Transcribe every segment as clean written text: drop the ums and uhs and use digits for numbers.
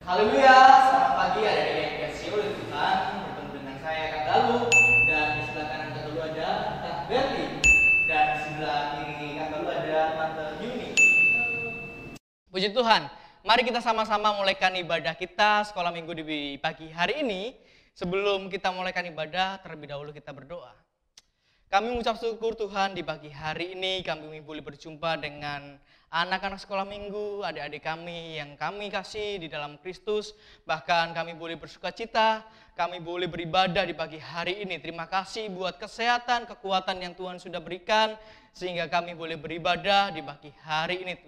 Haleluya, selamat pagi adik-adik yang dikasihi oleh Tuhan. Bertemu dengan saya Kak Galuh, dan di sebelah kanan Kak Galuh ada Kak Berli, dan di sebelah kiri Kak Galuh ada Tante Yuni. Puji Tuhan, mari kita sama-sama mulaikan ibadah kita sekolah minggu di pagi hari ini. Sebelum kita mulaikan ibadah, terlebih dahulu kita berdoa. Kami mengucap syukur Tuhan di pagi hari ini kami boleh berjumpa dengan anak-anak sekolah minggu, adik-adik kami yang kami kasih di dalam Kristus. Bahkan kami boleh bersuka cita, kami boleh beribadah di pagi hari ini. Terima kasih buat kesehatan, kekuatan yang Tuhan sudah berikan sehingga kami boleh beribadah di pagi hari ini.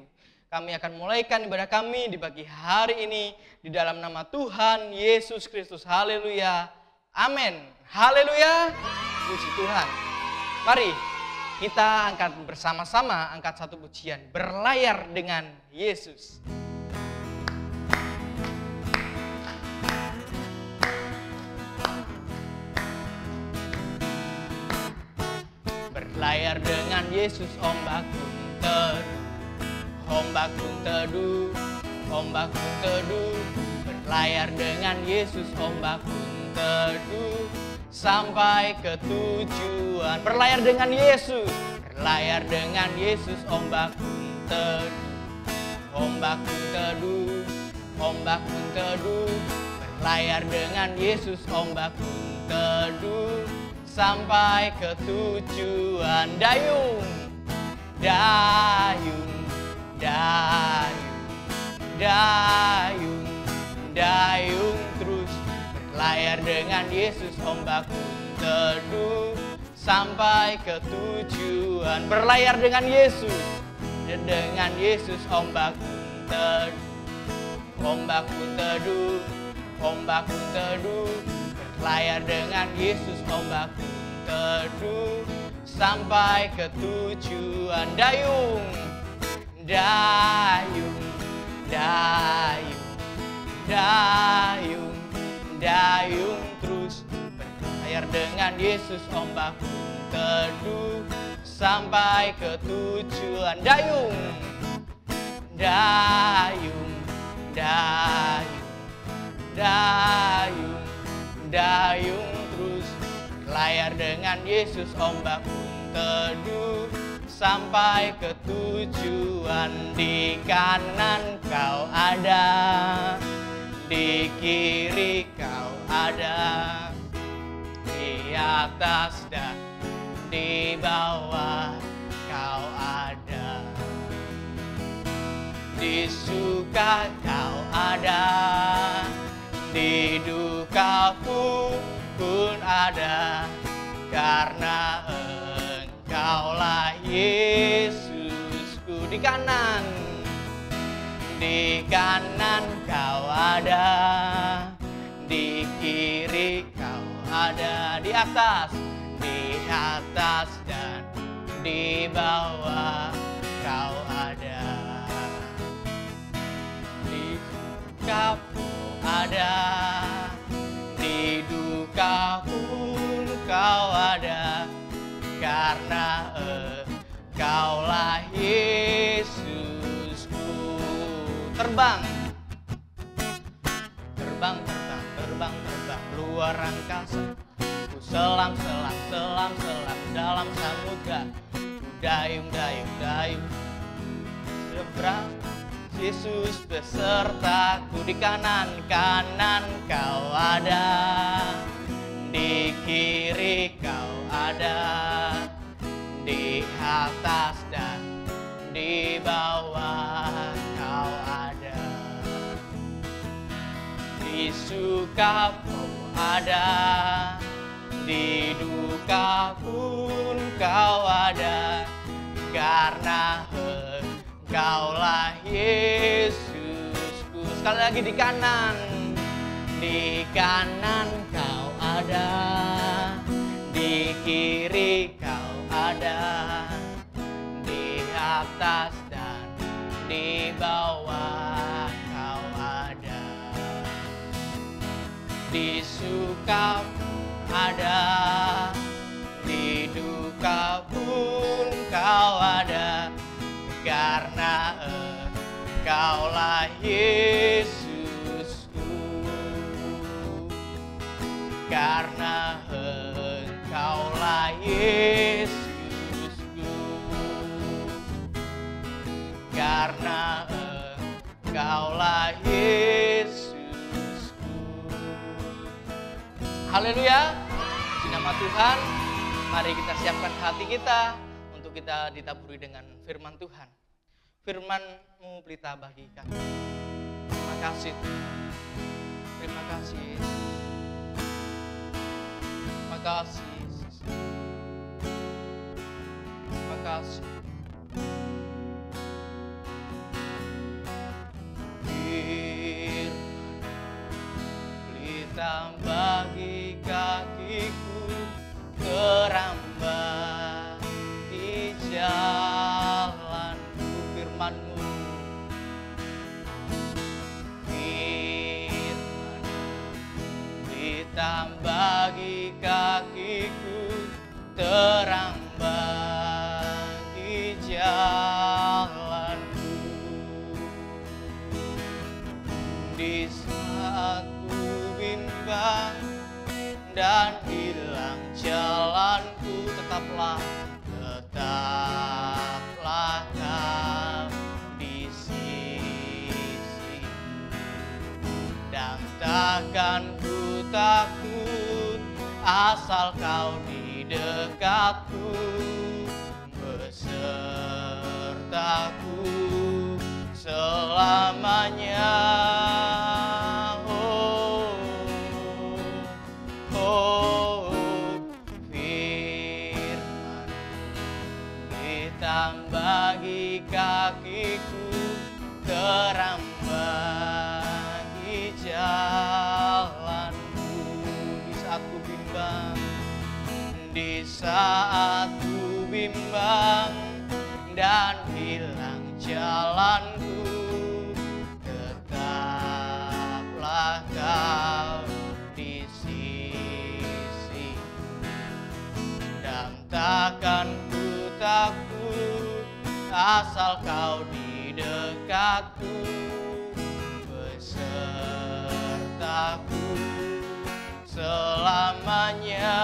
Kami akan mulaikan ibadah kami di pagi hari ini di dalam nama Tuhan Yesus Kristus. Haleluya. Amin. Haleluya. Puji Tuhan. Mari kita angkat bersama-sama, angkat satu pujian, berlayar dengan Yesus. Berlayar dengan Yesus, ombak pun teduh, ombak pun teduh, ombak pun teduh. Berlayar dengan Yesus, ombak pun teduh, sampai ke tujuan. Berlayar dengan Yesus, berlayar dengan Yesus, ombak pun teduh, ombak pun teduh, ombak pun teduh. Berlayar dengan Yesus, ombak pun teduh, sampai ke tujuan. Dayung, dayung, dayung, dayung, dayung terus. Berlayar dengan Yesus, ombak pun teduh, sampai ke tujuan. Berlayar dengan Yesus, ombak pun teduh, ombak pun teduh, ombak pun teduh. Berlayar dengan Yesus, ombak pun teduh, sampai ke tujuan. Dayung, dayung, dayung, dayung, dayung terus. Berlayar dengan Yesus, ombak pun teduh, sampai ke tujuan. Dayung, dayung, dayung, dayung, dayung terus. Berlayar dengan Yesus, ombak pun teduh, sampai ke tujuan. Di kanan kau ada, di kiri kau ada, di atas dan di bawah kau ada. Di suka kau ada, di duka pun ada, karena Engkaulah Yesusku. Di kanan kau ada, di kiri kau ada, di atas dan di bawah kau ada. Di suka pun ada, di duka pun kau ada, karena Engkaulah Yesusku. Terbang, terbang, terbang, terbang, terbang luar angkasa. Ku selam, selam, selam, selam dalam samudra. Ku dayung, dayung, dayung seberang. Yesus besertaku. Di kanan kau ada, di kiri kau ada, di atas dan di bawah kau ada. Di suka pun ada, di duka pun kau ada, karena Engkaulah Yesusku. Sekali lagi, di kanan kau ada, di kiri kau ada, di atas dan di bawah kau ada. Di suka ada, di duka pun kau ada, karena Engkaulah Yesusku. karena Engkaulah Yesusku, karena Engkaulah Yesusku. Haleluya, di nama Tuhan, mari kita siapkan hati kita untuk kita ditaburi dengan firman Tuhan. Firman-Mu pelita bagi kami. Terima kasih Tuhan. Terima kasih Yesus. Terima kasih Yesus. Terima kasih. Firman pelita bagi kakiku, terang bagi jalanku. Firman-Mu, firman pelita bagi kakiku, terang bagi jalanku. Di saat ku bimbang dan hilang jalanku, tetaplah Kau di sisi, dan takkan ku takut asal Kau di dekatku, besertaku selamanya. Bagi kakiku, terang bagi jalanku. Di saat ku bimbang, di saat ku bimbang dan hilang jalanku, tetaplah Kau di sisi, dan takkan ku takut asal Kau di dekatku, besertaku selamanya.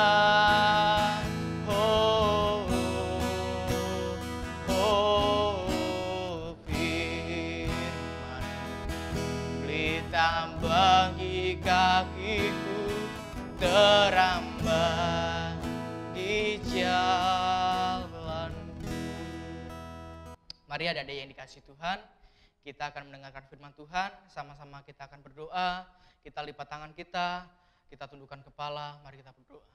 Oh, firman pelita bagi kakiku, terang bagi jalanku. Mari adik-adik yang dikasih Tuhan, kita akan mendengarkan firman Tuhan, sama-sama kita akan berdoa, kita lipat tangan kita tundukkan kepala, mari kita berdoa.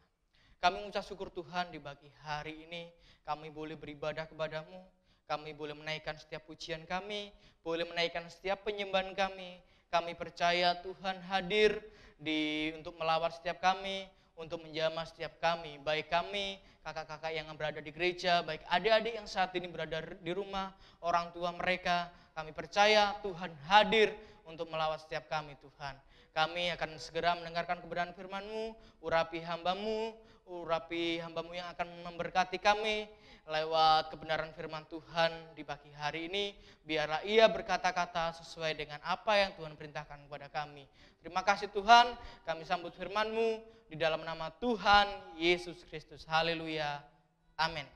Kami mengucap syukur Tuhan di pagi hari ini, kami boleh beribadah kepada-Mu, kami boleh menaikkan setiap pujian kami, boleh menaikkan setiap penyembahan kami percaya Tuhan hadir untuk melawat setiap kami, untuk menjamah setiap kami, baik kami, kakak-kakak yang berada di gereja, baik adik-adik yang saat ini berada di rumah, orang tua mereka, kami percaya Tuhan hadir untuk melawat setiap kami Tuhan. Kami akan segera mendengarkan kebenaran firman-Mu, urapi hamba-Mu yang akan memberkati kami lewat kebenaran firman Tuhan di pagi hari ini. Biarlah ia berkata-kata sesuai dengan apa yang Tuhan perintahkan kepada kami. Terima kasih Tuhan, kami sambut firman-Mu di dalam nama Tuhan Yesus Kristus. Haleluya. Amin.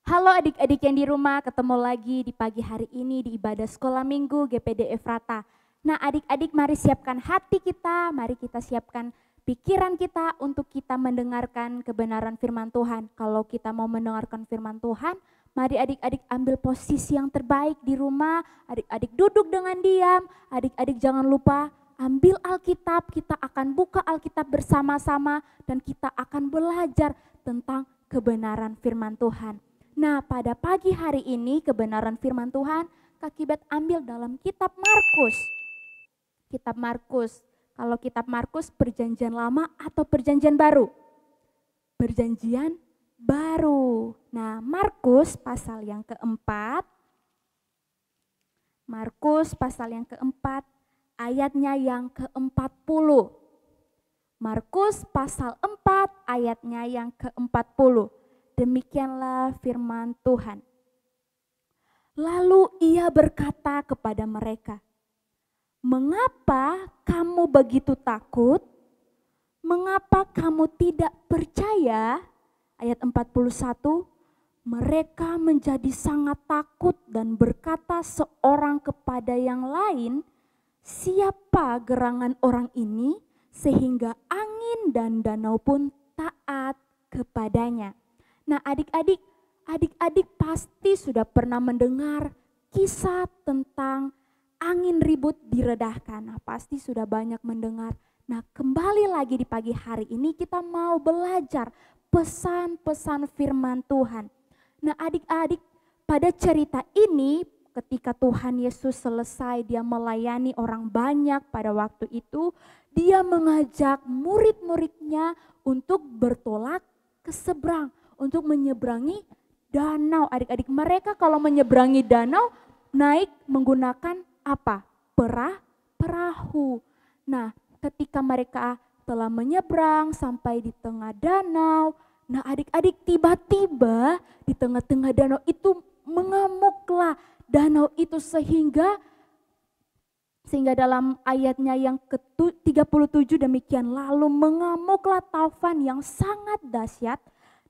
Halo adik-adik yang di rumah, ketemu lagi di pagi hari ini di ibadah sekolah minggu GPD Efrata. Nah adik-adik mari siapkan hati kita, mari kita siapkan pikiran kita untuk kita mendengarkan kebenaran firman Tuhan. Kalau kita mau mendengarkan firman Tuhan, mari adik-adik ambil posisi yang terbaik di rumah, adik-adik duduk dengan diam, adik-adik jangan lupa ambil Alkitab, kita akan buka Alkitab bersama-sama dan kita akan belajar tentang kebenaran firman Tuhan. Nah pada pagi hari ini kebenaran firman Tuhan Kak Kibet ambil dalam kitab Markus. Kitab Markus, kalau kitab Markus perjanjian lama atau perjanjian baru? Perjanjian baru. Nah Markus pasal yang keempat, Markus pasal yang keempat ayatnya yang ke-40. Markus pasal 4 ayatnya yang ke-40. Demikianlah firman Tuhan. Lalu ia berkata kepada mereka, "Mengapa kamu begitu takut? "Mengapa kamu tidak percaya?" Ayat 41, mereka menjadi sangat takut dan berkata seorang kepada yang lain, "Siapa gerangan orang ini sehingga angin dan danau pun taat kepadanya?" Nah, adik-adik pasti sudah pernah mendengar kisah tentang angin ribut diredahkan. Nah, pasti sudah banyak mendengar. Nah, kembali lagi di pagi hari ini kita mau belajar pesan-pesan firman Tuhan. Nah, adik-adik, pada cerita ini ketika Tuhan Yesus selesai dia melayani orang banyak pada waktu itu, dia mengajak murid-muridnya untuk bertolak ke seberang, untuk menyeberangi danau. Adik-adik, mereka kalau menyeberangi danau naik menggunakan apa? Perahu. Nah, ketika mereka telah menyeberang sampai di tengah danau, nah adik-adik, tiba-tiba di tengah-tengah danau itu mengamuklah danau itu sehingga dalam ayatnya yang ke-37 demikian, lalu mengamuklah taufan yang sangat dahsyat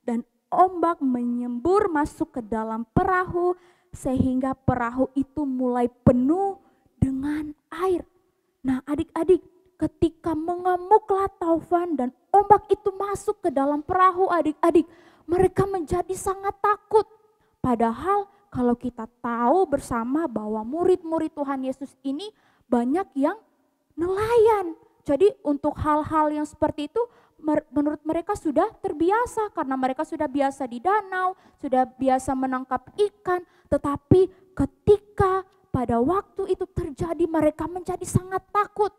dan ombak menyembur masuk ke dalam perahu sehingga perahu itu mulai penuh dengan air. Nah, adik-adik, ketika mengamuklah taufan dan ombak itu masuk ke dalam perahu, adik-adik, mereka menjadi sangat takut. Padahal kalau kita tahu bersama bahwa murid-murid Tuhan Yesus ini banyak yang nelayan. Jadi untuk hal-hal yang seperti itu menurut mereka sudah terbiasa karena mereka sudah biasa di danau, sudah biasa menangkap ikan. Tetapi ketika pada waktu itu terjadi, mereka menjadi sangat takut.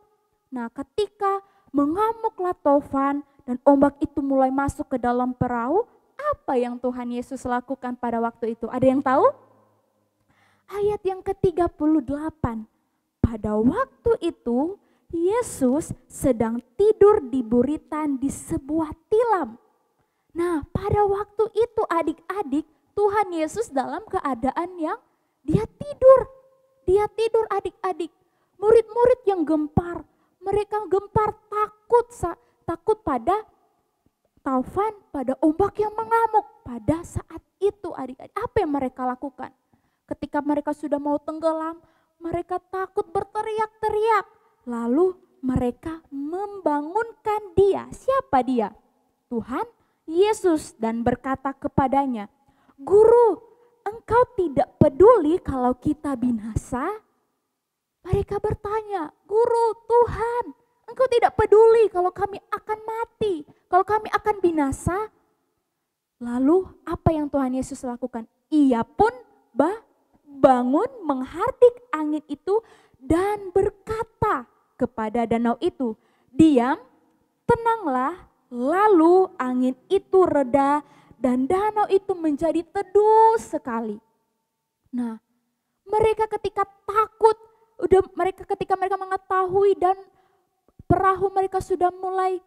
Nah, ketika mengamuklah taufan dan ombak itu mulai masuk ke dalam perahu, apa yang Tuhan Yesus lakukan pada waktu itu? Ada yang tahu? Ayat yang ke-38. Pada waktu itu Yesus sedang tidur di buritan di sebuah tilam. Nah, pada waktu itu adik-adik, Tuhan Yesus dalam keadaan yang dia tidur. Dia tidur, adik-adik. Murid-murid yang gempar, mereka gempar takut pada taufan, pada ombak yang mengamuk. Pada saat itu adik-adik, apa yang mereka lakukan? Ketika mereka sudah mau tenggelam, mereka takut berteriak-teriak. Lalu mereka membangunkan dia. Siapa dia? Tuhan Yesus, dan berkata kepadanya, "Guru, engkau tidak peduli kalau kita binasa?" Mereka bertanya, "Guru, Tuhan, engkau tidak peduli kalau kami akan mati, kalau kami akan binasa?" Lalu apa yang Tuhan Yesus lakukan? Ia pun bangun menghardik angin itu dan berkata kepada danau itu, "Diam, tenanglah." Lalu angin itu reda dan danau itu menjadi teduh sekali. Nah, mereka ketika takut, ketika mereka mengetahui dan perahu mereka sudah mulai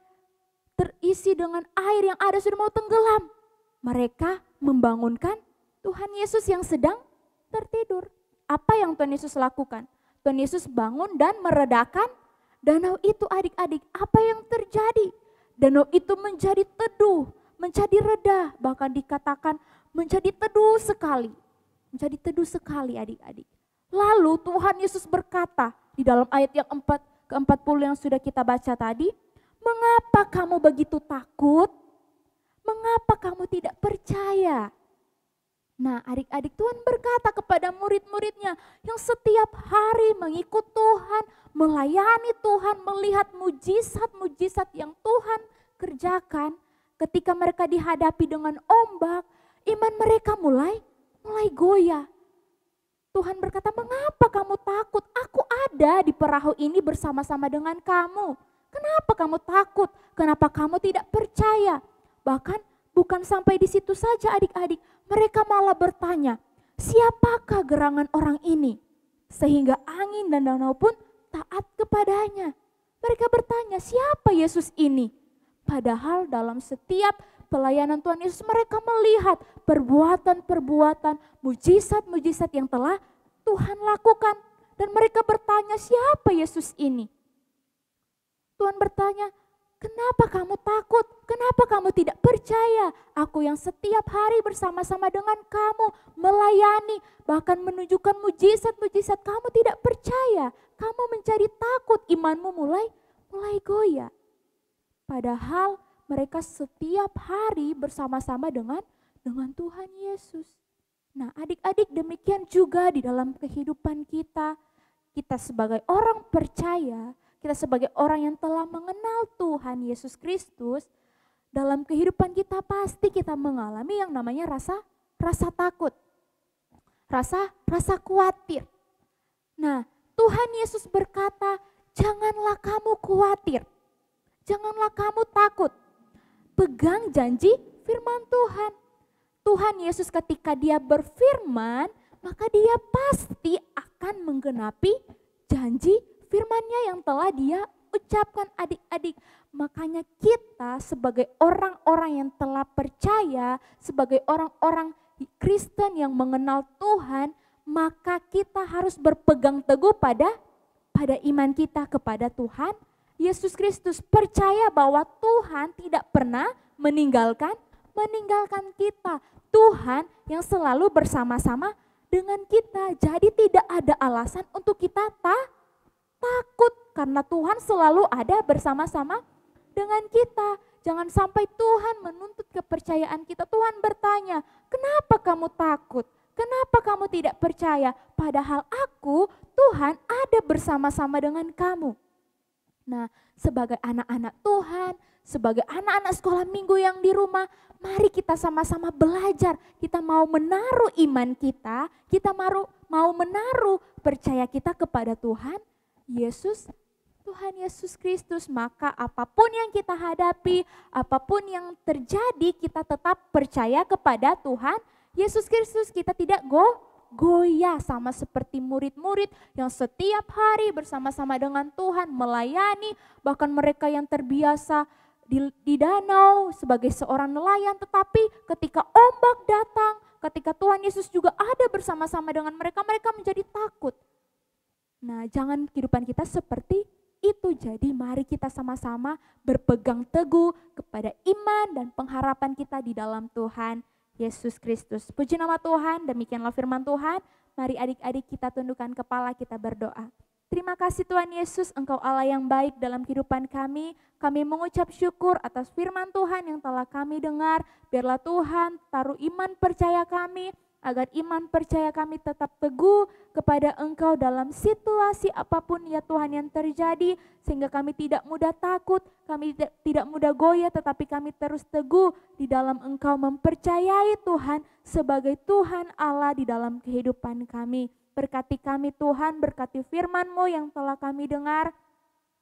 terisi dengan air yang ada sudah mau tenggelam, mereka membangunkan Tuhan Yesus yang sedang tertidur. Apa yang Tuhan Yesus lakukan? Tuhan Yesus bangun dan meredakan danau itu, adik-adik. Apa yang terjadi? Danau itu menjadi teduh, menjadi reda, bahkan dikatakan menjadi teduh sekali. Menjadi teduh sekali, adik-adik. Lalu Tuhan Yesus berkata di dalam ayat yang ke-40 yang sudah kita baca tadi, "Mengapa kamu begitu takut? Mengapa kamu tidak percaya?" Nah, adik-adik, Tuhan berkata kepada murid-muridnya yang setiap hari mengikut Tuhan, melayani Tuhan, melihat mujizat-mujizat yang Tuhan kerjakan. Ketika mereka dihadapi dengan ombak, iman mereka mulai goyah. Tuhan berkata, "Mengapa kamu takut? Aku ada di perahu ini bersama-sama dengan kamu. Kenapa kamu takut? Kenapa kamu tidak percaya?" Bahkan bukan sampai di situ saja, adik-adik. Mereka malah bertanya, "Siapakah gerangan orang ini? Sehingga angin dan danau pun taat kepadanya." Mereka bertanya, siapa Yesus ini? Padahal dalam setiap pelayanan Tuhan Yesus mereka melihat perbuatan-perbuatan, mujizat-mujizat yang telah Tuhan lakukan. Dan mereka bertanya, siapa Yesus ini? Tuhan bertanya, Kenapa kamu takut? Kenapa kamu tidak percaya? Aku yang setiap hari bersama-sama dengan kamu melayani, bahkan menunjukkan mujizat-mujizat, kamu tidak percaya. Kamu menjadi takut, imanmu mulai goyah. Padahal mereka setiap hari bersama-sama dengan Tuhan Yesus. Nah, adik-adik, demikian juga di dalam kehidupan kita. Kita sebagai orang percaya, kita sebagai orang yang telah mengenal Tuhan Yesus Kristus, dalam kehidupan kita pasti kita mengalami yang namanya rasa takut, rasa khawatir. Nah, Tuhan Yesus berkata, janganlah kamu khawatir, janganlah kamu takut. Pegang janji firman Tuhan. Tuhan Yesus ketika dia berfirman, maka dia pasti akan menggenapi janji firman-Nya yang telah dia ucapkan, adik-adik. Makanya kita sebagai orang-orang yang telah percaya, sebagai orang-orang Kristen yang mengenal Tuhan, maka kita harus berpegang teguh pada iman kita kepada Tuhan Yesus Kristus. Percaya bahwa Tuhan tidak pernah meninggalkan kita. Tuhan yang selalu bersama-sama dengan kita. Jadi tidak ada alasan untuk kita takut karena Tuhan selalu ada bersama-sama dengan kita. Jangan sampai Tuhan menuntut kepercayaan kita. Tuhan bertanya, kenapa kamu takut? Kenapa kamu tidak percaya? Padahal aku, Tuhan, ada bersama-sama dengan kamu. Nah, sebagai anak-anak Tuhan, sebagai anak-anak sekolah minggu yang di rumah, mari kita sama-sama belajar. Kita mau menaruh iman kita mau menaruh percaya kita kepada Tuhan Yesus Kristus. Maka apapun yang kita hadapi, apapun yang terjadi, kita tetap percaya kepada Tuhan Yesus Kristus. Kita tidak goyah sama seperti murid-murid yang setiap hari bersama-sama dengan Tuhan melayani, bahkan mereka yang terbiasa di danau sebagai seorang nelayan, tetapi ketika ombak datang, ketika Tuhan Yesus juga ada bersama-sama dengan mereka, mereka menjadi takut. Nah, jangan kehidupan kita seperti itu. Jadi mari kita sama-sama berpegang teguh kepada iman dan pengharapan kita di dalam Tuhan Yesus Kristus. Puji nama Tuhan, demikianlah firman Tuhan. Mari adik-adik kita tundukkan kepala, kita berdoa. Terima kasih Tuhan Yesus, Engkau Allah yang baik dalam kehidupan kami. Kami mengucap syukur atas firman Tuhan yang telah kami dengar. Biarlah Tuhan taruh iman percaya kami, agar iman percaya kami tetap teguh kepada Engkau dalam situasi apapun ya Tuhan yang terjadi. Sehingga kami tidak mudah takut, kami tidak mudah goyah, tetapi kami terus teguh di dalam Engkau, mempercayai Tuhan sebagai Tuhan Allah di dalam kehidupan kami. Berkati kami Tuhan, berkati firman-Mu yang telah kami dengar.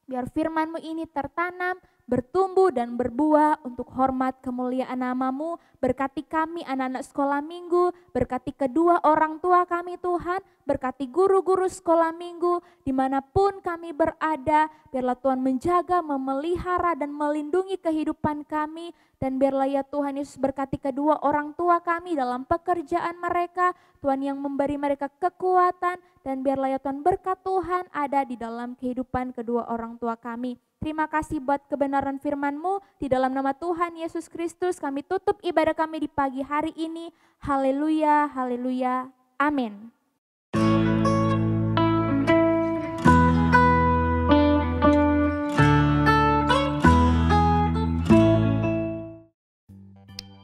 Biar firman-Mu ini tertanam, bertumbuh dan berbuah untuk hormat kemuliaan nama-Mu. Berkati kami anak-anak sekolah minggu, berkati kedua orang tua kami Tuhan, berkati guru-guru sekolah minggu dimanapun kami berada. Biarlah Tuhan menjaga, memelihara dan melindungi kehidupan kami. Dan biarlah ya Tuhan Yesus berkati kedua orang tua kami dalam pekerjaan mereka, Tuhan yang memberi mereka kekuatan. Dan biarlah ya Tuhan berkat Tuhan ada di dalam kehidupan kedua orang tua kami. Terima kasih buat kebenaran firman-Mu. Di dalam nama Tuhan Yesus Kristus kami tutup ibadah kami di pagi hari ini. Haleluya, haleluya, amin.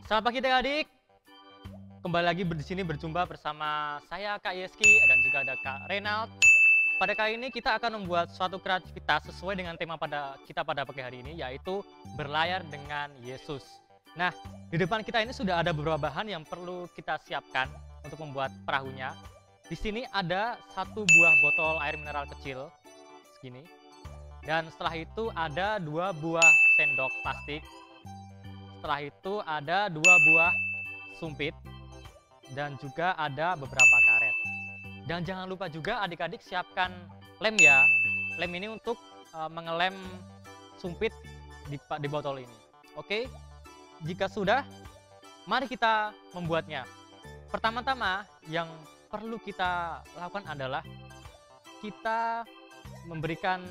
Selamat pagi adik-adik. Kembali lagi di sini berjumpa bersama saya Kak Yeski dan juga ada Kak Renald. Pada kali ini kita akan membuat suatu kreativitas sesuai dengan tema kita pada pagi hari ini, yaitu berlayar dengan Yesus. Nah, di depan kita ini sudah ada beberapa bahan yang perlu kita siapkan untuk membuat perahunya. Di sini ada satu buah botol air mineral kecil segini. Dan setelah itu ada 2 buah sendok plastik. Setelah itu ada 2 buah sumpit dan juga ada beberapa karet. Dan jangan lupa juga adik-adik siapkan lem ya. Lem ini untuk mengelem sumpit di botol ini. Oke, jika sudah, mari kita membuatnya. Pertama-tama yang perlu kita lakukan adalah kita memberikan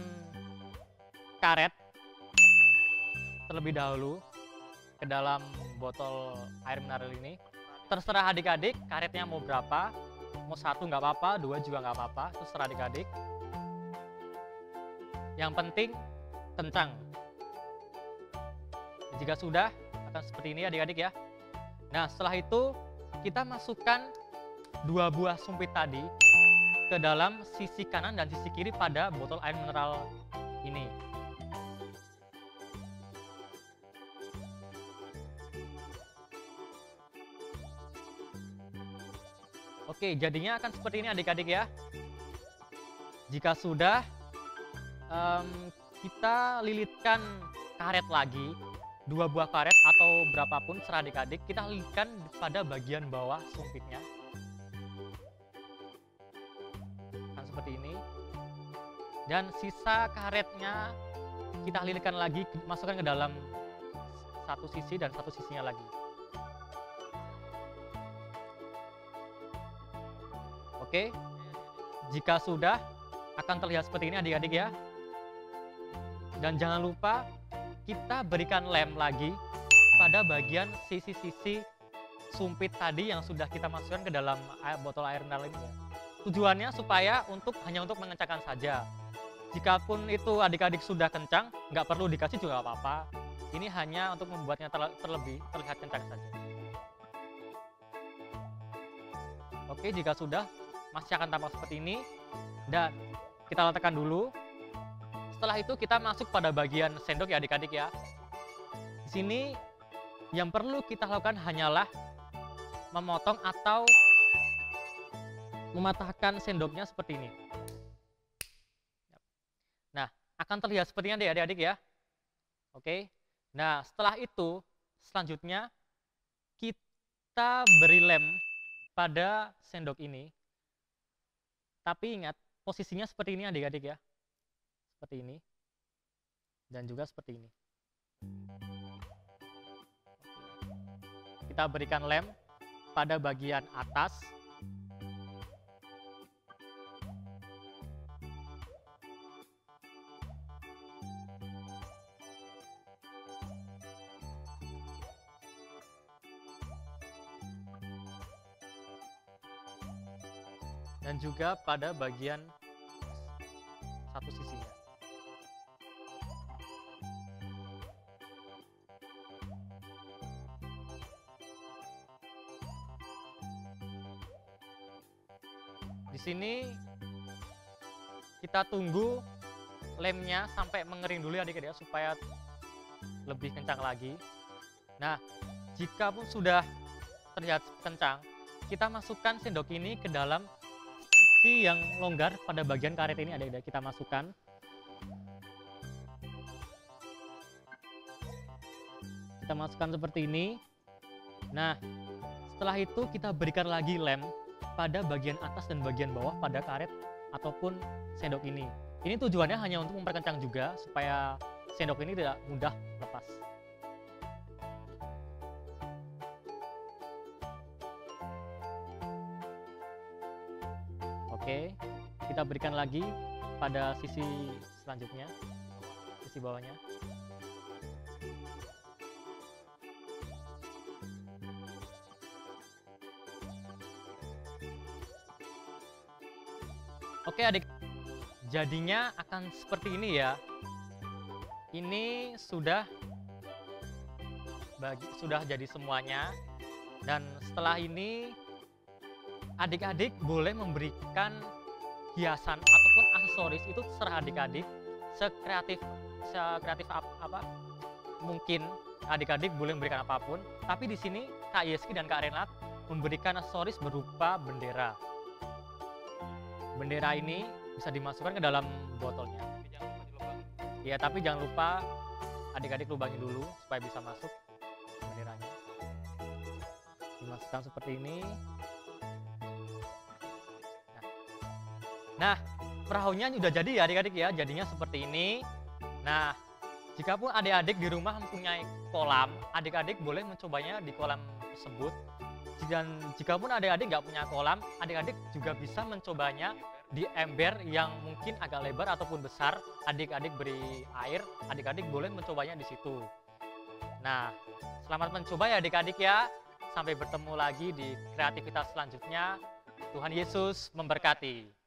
karet terlebih dahulu ke dalam botol air mineral ini. Terserah adik-adik karetnya mau berapa, mau 1 nggak apa-apa, 2 juga nggak apa-apa, terserah adik-adik. Yang penting kencang. Jika sudah, akan seperti ini adik-adik ya. Nah, setelah itu kita masukkan 2 buah sumpit tadi ke dalam sisi kanan dan sisi kiri pada botol air mineral ini. Oke, jadinya akan seperti ini adik-adik ya. Jika sudah, kita lilitkan karet lagi, 2 buah karet atau berapapun serah adik-adik, kita lilitkan pada bagian bawah sumpitnya. Akan seperti ini. Dan sisa karetnya kita lilitkan lagi, masukkan ke dalam satu sisi dan satu sisinya lagi. Oke, jika sudah akan terlihat seperti ini adik-adik ya. Dan jangan lupa kita berikan lem lagi pada bagian sisi-sisi sumpit tadi yang sudah kita masukkan ke dalam botol air mineral ini ya. Tujuannya supaya hanya untuk mengencangkan saja. Jikapun itu adik-adik sudah kencang, nggak perlu dikasih juga nggak apa-apa. Ini hanya untuk membuatnya terlihat kencang saja. Oke, jika sudah masih akan tampak seperti ini dan kita letakkan dulu. Setelah itu kita masuk pada bagian sendok ya adik-adik ya. Di sini yang perlu kita lakukan hanyalah memotong atau mematahkan sendoknya seperti ini. Nah, akan terlihat seperti ini adik-adik ya. Oke. Nah, setelah itu selanjutnya kita beri lem pada sendok ini. Tapi ingat, posisinya seperti ini adik-adik ya. Seperti ini. Dan juga seperti ini. Kita berikan lem pada bagian atas. Dan juga pada bagian satu sisinya. Di sini kita tunggu lemnya sampai mengering dulu adik-adik ya, supaya lebih kencang lagi. Nah, jika pun sudah terlihat kencang, kita masukkan sendok ini ke dalam yang longgar pada bagian karet ini adik-adik, kita masukkan. Kita masukkan seperti ini. Nah, setelah itu kita berikan lagi lem pada bagian atas dan bagian bawah pada karet ataupun sendok ini. Ini tujuannya hanya untuk memperkencang juga supaya sendok ini tidak mudah lepas. Oke, kita berikan lagi pada sisi selanjutnya, sisi bawahnya. Oke adik, jadinya akan seperti ini ya. Ini sudah jadi semuanya. Dan setelah ini adik-adik boleh memberikan hiasan ataupun aksesoris, itu terserah adik-adik, sekreatif apa mungkin adik-adik boleh memberikan apapun. Tapi di sini Kak Yeski dan Kak Renat memberikan aksesoris berupa bendera. Bendera ini bisa dimasukkan ke dalam botolnya. Ya, tapi jangan lupa adik-adik lubangin dulu supaya bisa masuk benderanya. Dimasukkan seperti ini. Nah, perahunya sudah jadi ya adik-adik ya, jadinya seperti ini. Nah, jikapun adik-adik di rumah mempunyai kolam, adik-adik boleh mencobanya di kolam tersebut. Dan jikapun adik-adik nggak punya kolam, adik-adik juga bisa mencobanya di ember yang mungkin agak lebar ataupun besar. Adik-adik beri air, adik-adik boleh mencobanya di situ. Nah, selamat mencoba ya adik-adik ya. Sampai bertemu lagi di kreativitas selanjutnya. Tuhan Yesus memberkati.